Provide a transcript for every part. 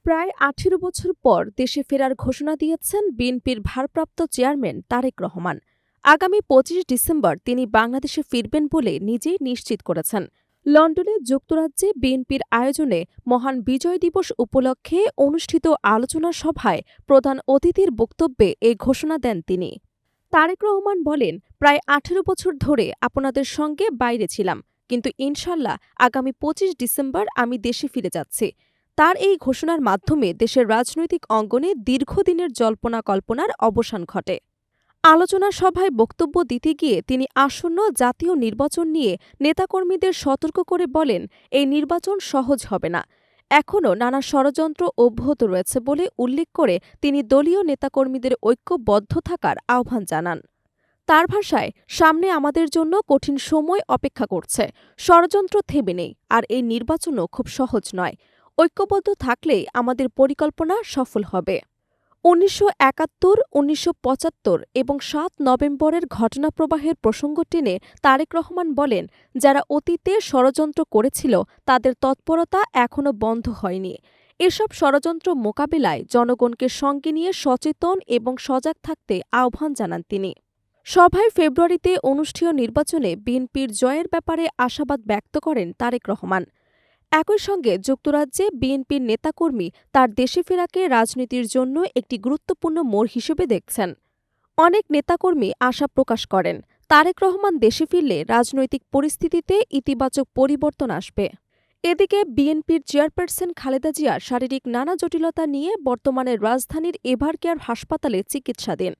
প্রায় ১৮ বছর পর দেশে ফেরার ঘোষণা দিয়েছেন বিএনপির ভারপ্রাপ্ত চেয়ারম্যান তারেক রহমান। আগামী ২৫ ডিসেম্বর তিনি বাংলাদেশে ফিরবেন বলে নিজেই নিশ্চিত করেছেন। লন্ডনে যুক্তরাজ্যে বিএনপির আয়োজনে মহান বিজয় দিবস উপলক্ষে অনুষ্ঠিত আলোচনা সভায় প্রধান অতিথির বক্তব্যে এ ঘোষণা দেন তিনি। তারেক রহমান বলেন, প্রায় ১৮ বছর ধরে আপনাদের সঙ্গে বাইরে ছিলাম, কিন্তু ইনশাল্লাহ আগামী ২৫ ডিসেম্বর আমি দেশে ফিরে যাচ্ছি। তার এই ঘোষণার মাধ্যমে দেশের রাজনৈতিক অঙ্গনে দীর্ঘদিনের জল্পনা কল্পনার অবসান ঘটে। আলোচনা সভায় বক্তব্য দিতে গিয়ে তিনি আসন্ন জাতীয় নির্বাচন নিয়ে নেতাকর্মীদের সতর্ক করে বলেন, এই নির্বাচন সহজ হবে না। এখনও নানা ষড়যন্ত্র অব্যাহত রয়েছে বলে উল্লেখ করে তিনি দলীয় নেতাকর্মীদের ঐক্যবদ্ধ থাকার আহ্বান জানান। তার ভাষায়, সামনে আমাদের জন্য কঠিন সময় অপেক্ষা করছে। ষড়যন্ত্র থেমে নেই, আর এই নির্বাচনও খুব সহজ নয়। ঐক্যবদ্ধ থাকলেই আমাদের পরিকল্পনা সফল হবে। ১৯৭১, ১৯৭৫ এবং ৭ নভেম্বরের ঘটনাপ্রবাহের প্রসঙ্গ টেনে তারেক রহমান বলেন, যারা অতীতে ষড়যন্ত্র করেছিল তাদের তৎপরতা এখনও বন্ধ হয়নি। এসব ষড়যন্ত্র মোকাবিলায় জনগণকে সঙ্গে নিয়ে সচেতন এবং সজাগ থাকতে আহ্বান জানান তিনি। সভায় ফেব্রুয়ারিতে অনুষ্ঠেয় নির্বাচনে বিএনপির জয়ের ব্যাপারে আশাবাদ ব্যক্ত করেন তারেক রহমান। একই সঙ্গে যুক্তরাজ্যে বিএনপির নেতাকর্মী তার দেশে ফেরাকে রাজনীতির জন্য একটি গুরুত্বপূর্ণ মোড় হিসেবে দেখছেন। অনেক নেতাকর্মী আশা প্রকাশ করেন, তারেক রহমান দেশে ফিরলে রাজনৈতিক পরিস্থিতিতে ইতিবাচক পরিবর্তন আসবে। এদিকে বিএনপির চেয়ারপারসন খালেদা জিয়া শারীরিক নানা জটিলতা নিয়ে বর্তমানে রাজধানীর এভারকেয়ার হাসপাতালে চিকিৎসাধীন।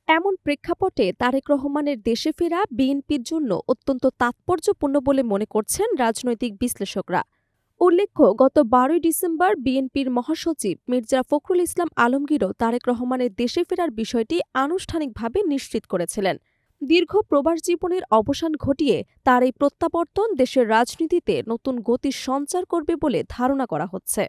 এমন প্রেক্ষাপটে তারেক রহমানের দেশে ফেরা বিএনপির জন্য অত্যন্ত তাৎপর্যপূর্ণ বলে মনে করছেন রাজনৈতিক বিশ্লেষকরা। উল্লেখ্য, গত ১২ ডিসেম্বর বিএনপির মহাসচিব মির্জা ফখরুল ইসলাম আলমগীরও তারেক রহমানের দেশে ফেরার বিষয়টি আনুষ্ঠানিকভাবে নিশ্চিত করেছিলেন। দীর্ঘ প্রবাস জীবনের অবসান ঘটিয়ে তার এই প্রত্যাবর্তন দেশের রাজনীতিতে নতুন গতির সঞ্চার করবে বলে ধারণা করা হচ্ছে।